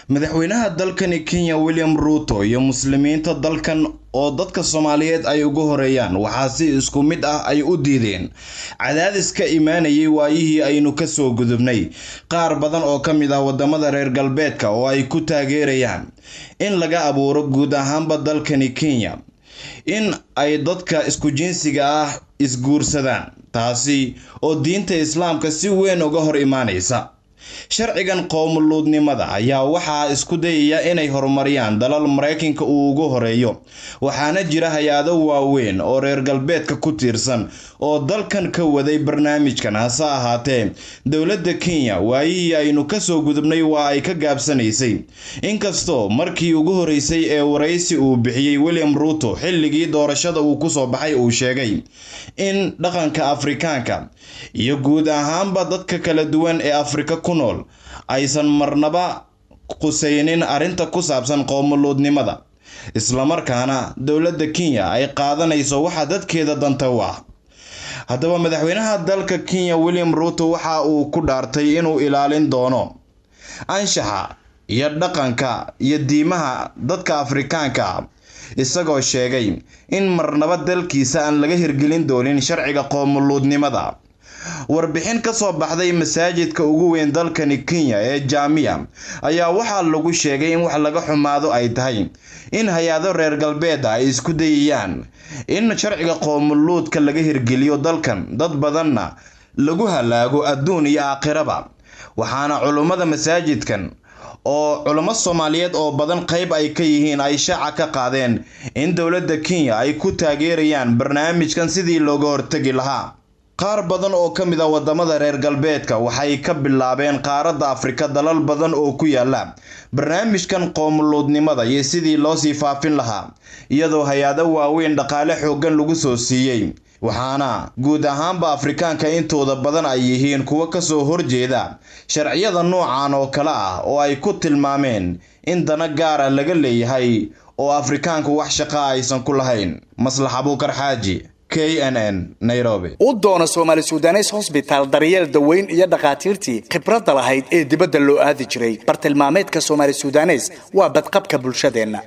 madaxweynaha dalkani Kenya William Ruto iyo muslimiinta dalkan oo dadka Soomaaliyeed ay ugu horeeyaan waxa si isku mid ah ay u diideen cadaadiska imaanayay waayihii aynu ka soo gudubnay qaar badan oo kamid ah wadamada reer galbeedka oo ay ku taageerayaan in laga abuuro guud ahaanba dalkani Kenya in ay dadka isku jinsiga ah isguursadaan taasi oo diinta Islaamka si weyn uga hor imaanaysa sharcigan qowmuluudnimada ayaa waxaa isku dayaya inay horumariyaan dalal Mareykanka uu ugu horeeyo waxaana jira hay'ado waaweyn oo reer galbeedka ku tiirsan oo dalkan ka waday barnaamijkan hase ahaatee dawladda Kenya waayihii aynu ka soo gudubnay waa ay ka gaabsanaysay inkastoo markii ugu horeysay ee wareysi uu bixiyay William Ruto xilligii doorashada uu ku soo baxay uu sheegay in dhaqanka Afrikaanka iyo guud ahaanba dadka kala duwan ee Afrika ku nool aysan marnaba qusaynin arinta ku saabsan qowmuluudnimada isla markaana dawladda Kenya ay qaadanayso waxa dadkeeda danta u ah haddaba madaxweynaha dalka Kenya William Ruto waxa uu ku dhaartay inuu ilaalin doono anshaxa iyo dhaqanka iyo diimaha dadka Afrikaanka isagoo sheegay in marnaba dalkiisa aan laga hirgelin doonin sharciga qowmuluudnimada warbixin ka soo baxday masaajidka ugu weyn dalkani Kenya ee Jamia ayaa waxa lagu sheegay in wax laga xumaado ay tahay in hay'ado reer galbeed ay isku dayayaan in sharciga qowmuluudka laga hirgeliyo dalkan dad badanna lagu halaago adduun iyo aakhiraba waxaana culimada masaajidkan oo culimo Soomaaliyeed oo badan qayb ay ka yihiin ay shaaca ka qaadeen in dawladda Kenya ay ku taageerayaan barnaamijkan sidii looga hortagi lahaa qaar badan oo kamid ah wadamada reer galbeedka waxay ka bilaabeen qaaradda Afrika dalal badan oo ku yaala barnaamijkan qowmuluudnimada iyo sidii loo sii faafin lahaa iyadoo hay'ado waaweyn dhaqaale xooggan lagu soo siiyay waxaana guud ahaanba Afrikaanka intooda badan ay yihiin kuwa ka soo horjeeda sharciyada noocan oo kala ah oo ay ku tilmaameen in dana gaar ah laga leeyahay oo Afrikaanku wax shaqo aysan ku lahayn Maslax Abuukar Xaaji KNN Nairobi ودونا سومالي سودانيس هوسبيتال داريال دوين إيا دقاتيرتي خبرات لهايد إيه دبدا لو آذي جري برتلماميد كسومالي سودانيس وابد قبك بلشدين